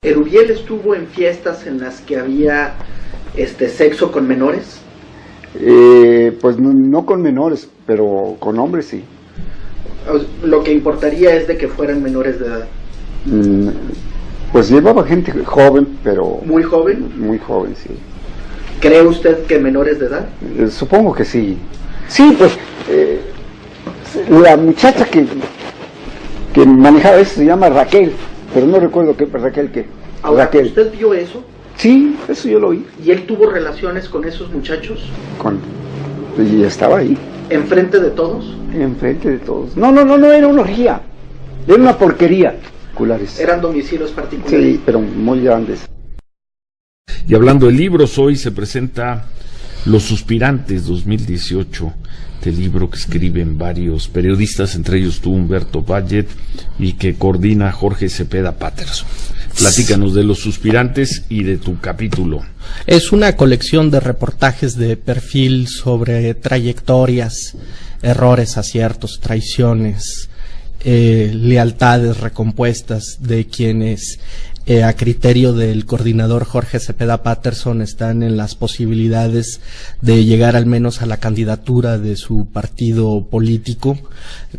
¿Erubiel estuvo en fiestas en las que había sexo con menores? Pues no con menores, pero con hombres sí. Lo que importaría es de que fueran menores de edad. Pues llevaba gente joven, pero... ¿Muy joven? Muy joven, sí. ¿Cree usted que menores de edad? Supongo que sí. Sí, pues la muchacha que manejaba eso se llama Raquel, pero no recuerdo qué Raquel qué. Ahora, Raquel. ¿usted vio eso? Sí, eso yo lo vi. ¿Y él tuvo relaciones con esos muchachos? Y estaba ahí. ¿Enfrente de todos? Enfrente de todos. No, era una orgía. Era una porquería. Eran domicilios particulares. Sí, pero muy grandes. Y hablando de libros, hoy se presenta Los Suspirantes 2018, este libro que escriben varios periodistas, entre ellos tú, Humberto Vallet, y que coordina Jorge Cepeda Patterson. Platícanos de Los Suspirantes y de tu capítulo. Es una colección de reportajes de perfil sobre trayectorias, errores, aciertos, traiciones, lealtades recompuestas de quienes a criterio del coordinador Jorge Cepeda Patterson están en las posibilidades de llegar al menos a la candidatura de su partido político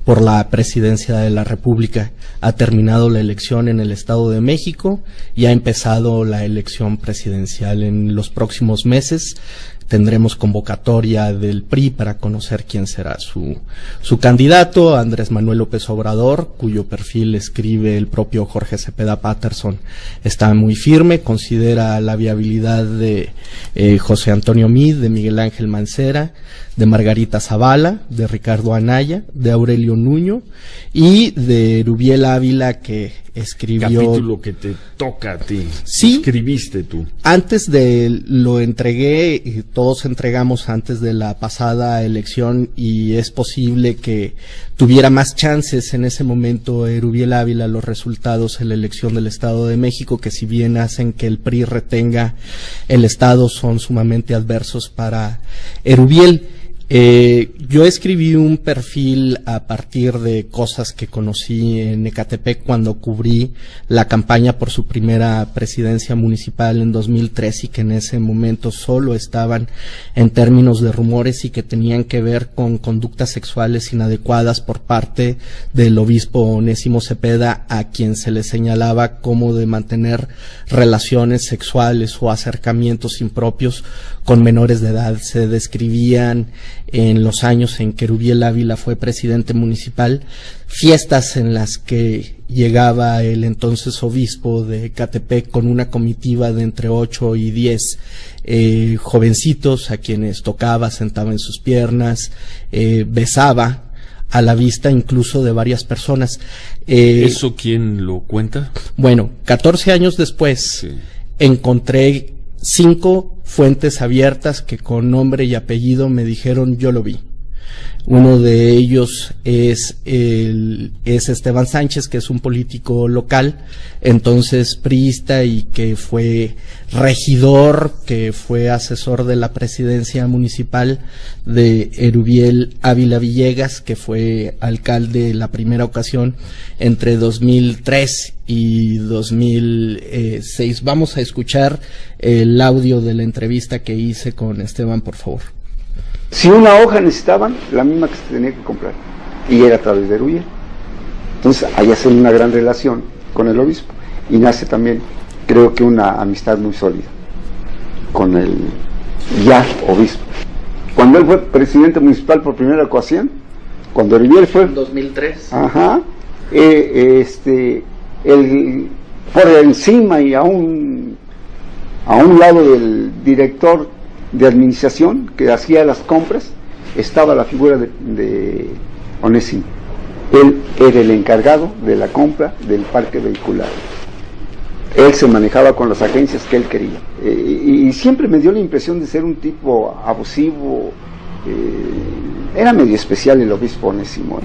por la presidencia de la República. Ha terminado la elección en el Estado de México y ha empezado la elección presidencial. En los próximos meses tendremos convocatoria del PRI para conocer quién será su candidato, Andrés Manuel López Obrador, cuyo perfil escribe el propio Jorge Cepeda Patterson. Está muy firme, considera la viabilidad de José Antonio Meade, de Miguel Ángel Mancera, de Margarita Zavala, de Ricardo Anaya, de Aurelio Nuño y de Erubiel Ávila, que escribió... Capítulo que te toca a ti. Sí. Escribiste tú. Antes lo entregué, y todos entregamos antes de la pasada elección, y es posible que tuviera más chances en ese momento Erubiel Ávila los resultados en la elección del Estado de México, que si bien hacen que el PRI retenga el Estado, son sumamente adversos para Erubiel. Yo escribí un perfil a partir de cosas que conocí en Ecatepec cuando cubrí la campaña por su primera presidencia municipal en 2003, y que en ese momento solo estaban en términos de rumores y que tenían que ver con conductas sexuales inadecuadas por parte del obispo Onésimo Cepeda, a quien se le señalaba como de mantener relaciones sexuales o acercamientos impropios con menores de edad. Se describían en los años en que Erubiel Ávila fue presidente municipal fiestas en las que llegaba el entonces obispo de Ecatepec con una comitiva de entre 8 y 10 jovencitos a quienes tocaba, sentaba en sus piernas, besaba a la vista incluso de varias personas. ¿Eso quién lo cuenta? Bueno, 14 años después Sí. encontré 5 fuentes abiertas que con nombre y apellido me dijeron yo lo vi. Uno de ellos es Esteban Sánchez, que es un político local, entonces priista, y que fue regidor, que fue asesor de la presidencia municipal de Erubiel Ávila Villegas, que fue alcalde la primera ocasión entre 2003 y 2006. Vamos a escuchar el audio de la entrevista que hice con Esteban, por favor. Si una hoja necesitaban, la misma que se tenía que comprar, y era a través de Erubiel. Entonces ahí hacen una gran relación con el obispo, y nace también, creo que, una amistad muy sólida con el ya obispo. Cuando él fue presidente municipal por primera ocasión, cuando Erubiel fue... En 2003. Ajá. Por encima y a un lado del director de administración que hacía las compras, estaba la figura de Onésimo. Él era el encargado de la compra del parque vehicular. Él se manejaba con las agencias que él quería. Y siempre me dio la impresión de ser un tipo abusivo. Era medio especial el obispo Onésimo,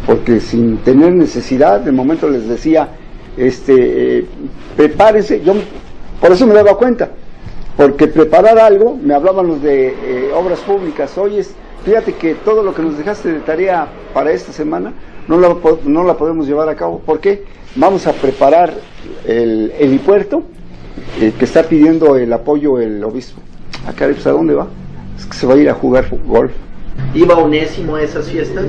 porque sin tener necesidad, de momento les decía, prepárense. Yo por eso me daba cuenta, porque preparar algo, me hablaban los de obras públicas: oye, fíjate que todo lo que nos dejaste de tarea para esta semana no la podemos llevar a cabo. ¿Por qué? Vamos a preparar el helipuerto que está pidiendo el apoyo el obispo. Caray, pues ¿a dónde va? Es que se va a ir a jugar golf. ¿Iba Onésimo a esas fiestas?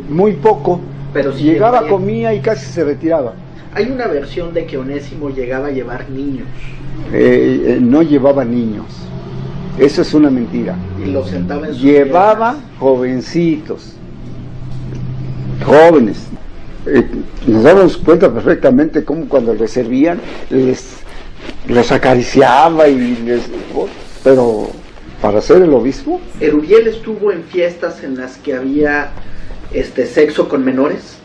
Muy poco, pero sí llegaba, comía y casi se retiraba. Hay una versión de que Onésimo llegaba a llevar niños. No llevaba niños, eso es una mentira. Y los sentaba en sus Llevaba piernas. jovencitos, jóvenes. Nos dábamos cuenta perfectamente cómo cuando les servían les acariciaba pero para ser el obispo. ¿Erubiel estuvo en fiestas en las que había sexo con menores?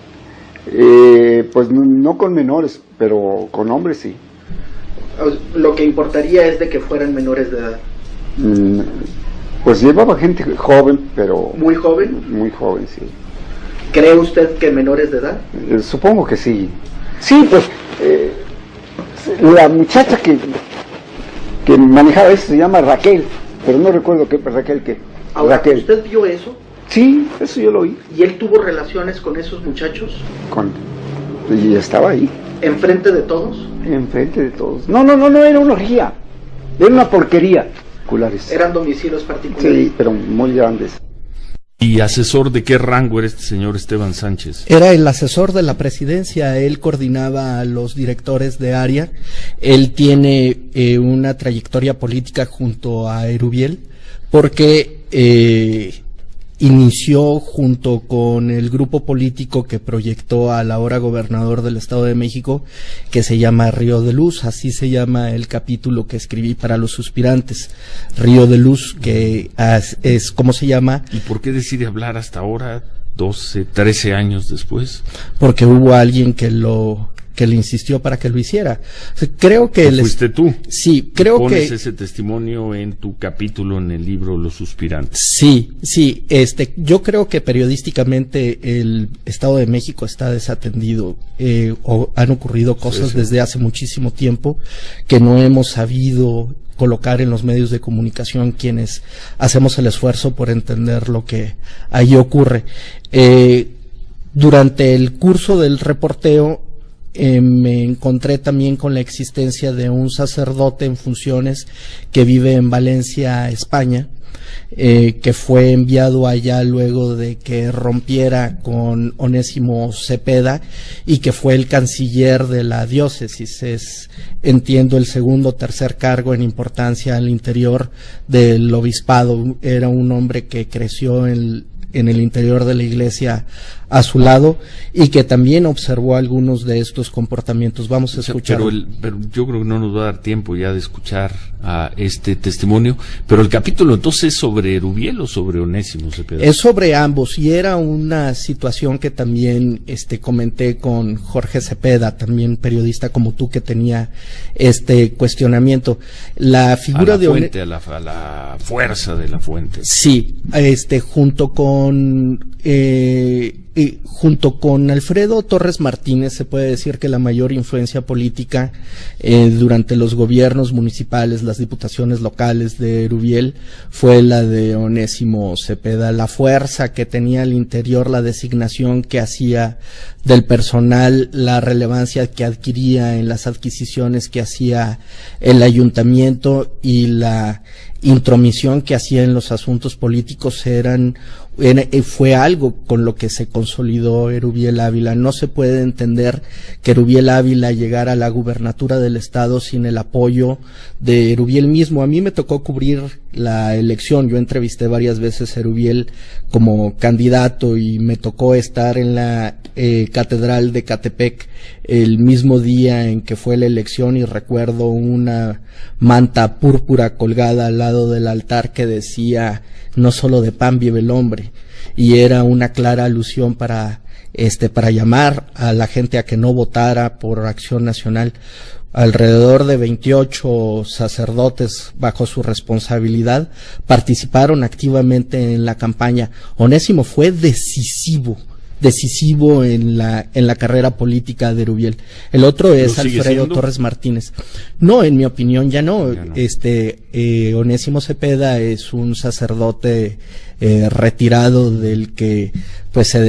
Pues no con menores, pero con hombres sí. Lo que importaría es de que fueran menores de edad. Pues llevaba gente joven, pero... ¿Muy joven? Muy joven, sí. ¿Cree usted que menores de edad? Supongo que sí. Sí, pues la muchacha que manejaba eso se llama Raquel, pero no recuerdo qué Raquel que. Ahora, Raquel. ¿usted vio eso? Sí, eso yo lo oí. ¿Y él tuvo relaciones con esos muchachos? Y estaba ahí. ¿Enfrente de todos? Enfrente de todos. No, era una orgía. Era una porquería. Eran domicilios particulares. Sí, pero muy grandes. ¿Y asesor de qué rango era este señor Esteban Sánchez? Era el asesor de la presidencia, él coordinaba a los directores de área, él tiene una trayectoria política junto a Erubiel, porque inició junto con el grupo político que proyectó al ahora gobernador del Estado de México, que se llama Río de Luz, así se llama el capítulo que escribí para los suspirantes, Río de Luz, que es como se llama. ¿Y por qué decide hablar hasta ahora, 12, 13 años después? Porque hubo alguien que le insistió para que lo hiciera. Creo que ¿Fuiste tú? Sí, creo que pones ese testimonio en tu capítulo en el libro Los Suspirantes. Sí, yo creo que periodísticamente el Estado de México está desatendido, o han ocurrido cosas desde hace muchísimo tiempo que no hemos sabido colocar en los medios de comunicación quienes hacemos el esfuerzo por entender lo que ahí ocurre. Durante el curso del reporteo me encontré también con la existencia de un sacerdote en funciones que vive en Valencia, España, que fue enviado allá luego de que rompiera con Onésimo Cepeda y que fue el canciller de la diócesis. Entiendo, el segundo o tercer cargo en importancia al interior del obispado. Era un hombre que creció en el interior de la iglesia a su lado y que también observó algunos de estos comportamientos. Vamos a escuchar. Pero yo creo que no nos va a dar tiempo ya de escuchar a este testimonio, pero el capítulo entonces es sobre Erubiel o sobre Onésimo Cepeda. Es sobre ambos, y era una situación que también comenté con Jorge Cepeda, también periodista como tú, que tenía este cuestionamiento. La figura de a la fuerza de la fuente. Sí, junto con Alfredo Torres Martínez, se puede decir que la mayor influencia política durante los gobiernos municipales, las diputaciones locales de Erubiel, fue la de Onésimo Cepeda. La fuerza que tenía al interior, la designación que hacía del personal, la relevancia que adquiría en las adquisiciones que hacía el ayuntamiento y la intromisión que hacía en los asuntos políticos fue algo con lo que se consolidó Erubiel Ávila. No se puede entender que Erubiel Ávila llegara a la gubernatura del estado sin el apoyo de Erubiel mismo. A mí me tocó cubrir la elección, yo entrevisté varias veces a Erubiel como candidato y me tocó estar en la catedral de Catepec el mismo día en que fue la elección, y recuerdo una manta púrpura colgada al lado del altar que decía: no solo de pan vive el hombre, y era una clara alusión para llamar a la gente a que no votara por Acción Nacional. Alrededor de 28 sacerdotes bajo su responsabilidad participaron activamente en la campaña. Onésimo fue decisivo en la carrera política de Erubiel. El otro es Alfredo Torres Martínez. No, en mi opinión ya no. Onésimo Cepeda es un sacerdote retirado, del que pues se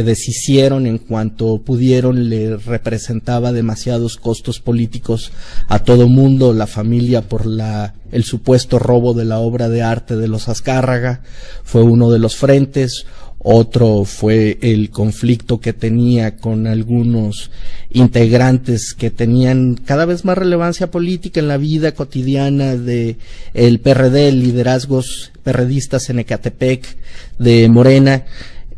deshicieron en cuanto pudieron, le representaba demasiados costos políticos a todo mundo, la familia por el supuesto robo de la obra de arte de los Azcárraga, fue uno de los frentes. Otro fue el conflicto que tenía con algunos integrantes que tenían cada vez más relevancia política en la vida cotidiana de el PRD, liderazgos perredistas en Ecatepec, de Morena.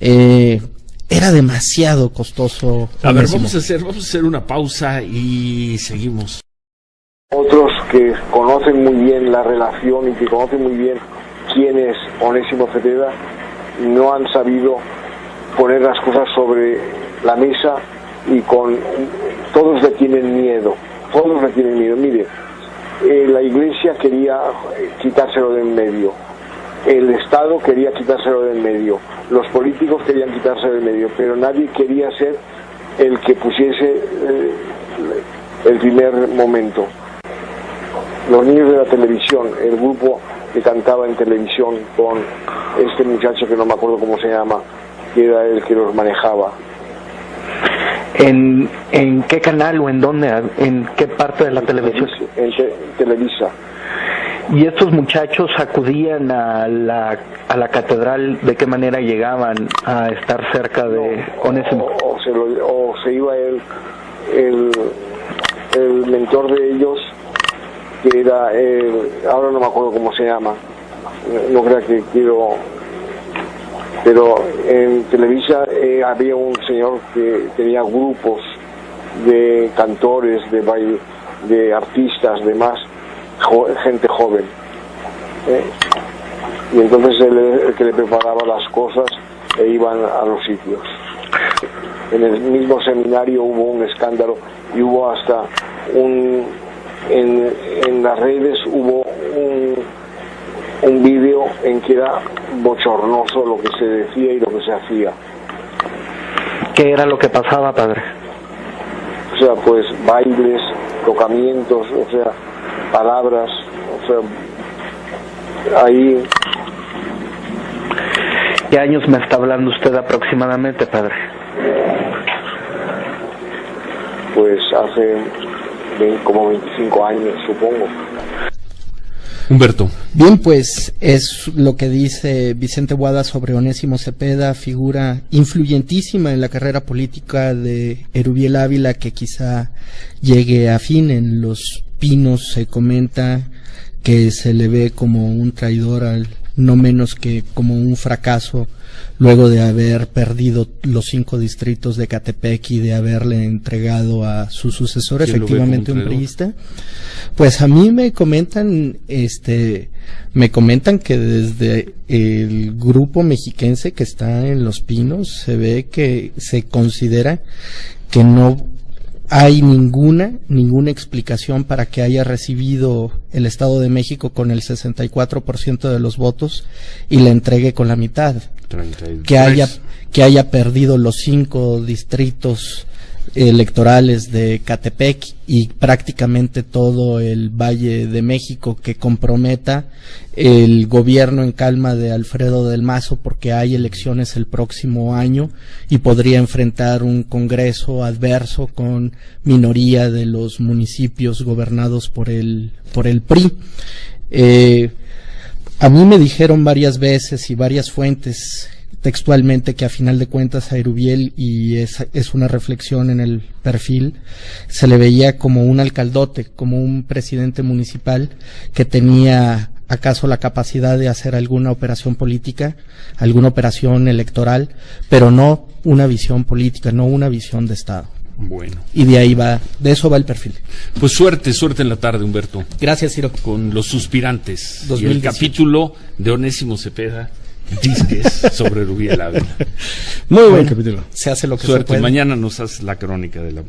Era demasiado costoso. A ver, vamos a hacer una pausa y seguimos. Otros que conocen muy bien la relación y que conocen muy bien quién es Onésimo Cepeda no han sabido poner las cosas sobre la mesa y todos le tienen miedo. Mire, la Iglesia quería quitárselo de en medio, el Estado quería quitárselo de en medio, los políticos querían quitárselo de en medio, pero nadie quería ser el que pusiese el primer momento. Los niños de la televisión, el grupo que cantaba en televisión con este muchacho que no me acuerdo cómo se llama, que era el que los manejaba. ¿En qué canal o en dónde? ¿En qué parte de la televisión? En Televisa. ¿Y estos muchachos acudían a la catedral? ¿De qué manera llegaban a estar cerca de Onésimo? O se iba el mentor de ellos, que era ahora no me acuerdo cómo se llama, no crea que quiero, pero en Televisa había un señor que tenía grupos de cantores, de baile, de artistas, demás, gente joven, y entonces él el que le preparaba las cosas e iban a los sitios. En el mismo seminario hubo un escándalo y hubo hasta en las redes hubo un vídeo en que era bochornoso lo que se decía y lo que se hacía. ¿Qué era lo que pasaba, padre? O sea, pues bailes, tocamientos, o sea, palabras, o sea, ahí. ¿Qué años me está hablando usted aproximadamente, padre? Pues hace como 25 años, supongo. Humberto. Bien, pues es lo que dice Vicente Boada sobre Onésimo Cepeda, figura influyentísima en la carrera política de Erubiel Ávila, que quizá llegue a fin. En Los Pinos se comenta que se le ve como un traidor, no menos que como un fracaso, luego de haber perdido los 5 distritos de Ecatepec y de haberle entregado a su sucesor, efectivamente un priista. Pues a mí me comentan que desde el grupo mexiquense que está en Los Pinos se ve que se considera que no hay ninguna explicación para que haya recibido el Estado de México con el 64% de los votos y le entregue con la mitad. 33. Que haya perdido los 5 distritos electorales de Ecatepec y prácticamente todo el Valle de México, que comprometa el gobierno en calma de Alfredo del Mazo, porque hay elecciones el próximo año y podría enfrentar un Congreso adverso con minoría de los municipios gobernados por el PRI. A mí me dijeron varias veces y varias fuentes textualmente que a final de cuentas a Erubiel, y es una reflexión en el perfil, se le veía como un alcaldote, como un presidente municipal que tenía acaso la capacidad de hacer alguna operación política, alguna operación electoral, pero no una visión política, no una visión de Estado. Bueno. Y de eso va el perfil. Pues suerte en la tarde, Humberto. Gracias, Ciro. Con Los Suspirantes 2018. Y el capítulo de Onésimo Cepeda, disques sobre Erubiel Ávila. Muy buen capítulo. Se hace lo que Suerte. se puede. Mañana nos haces la crónica de la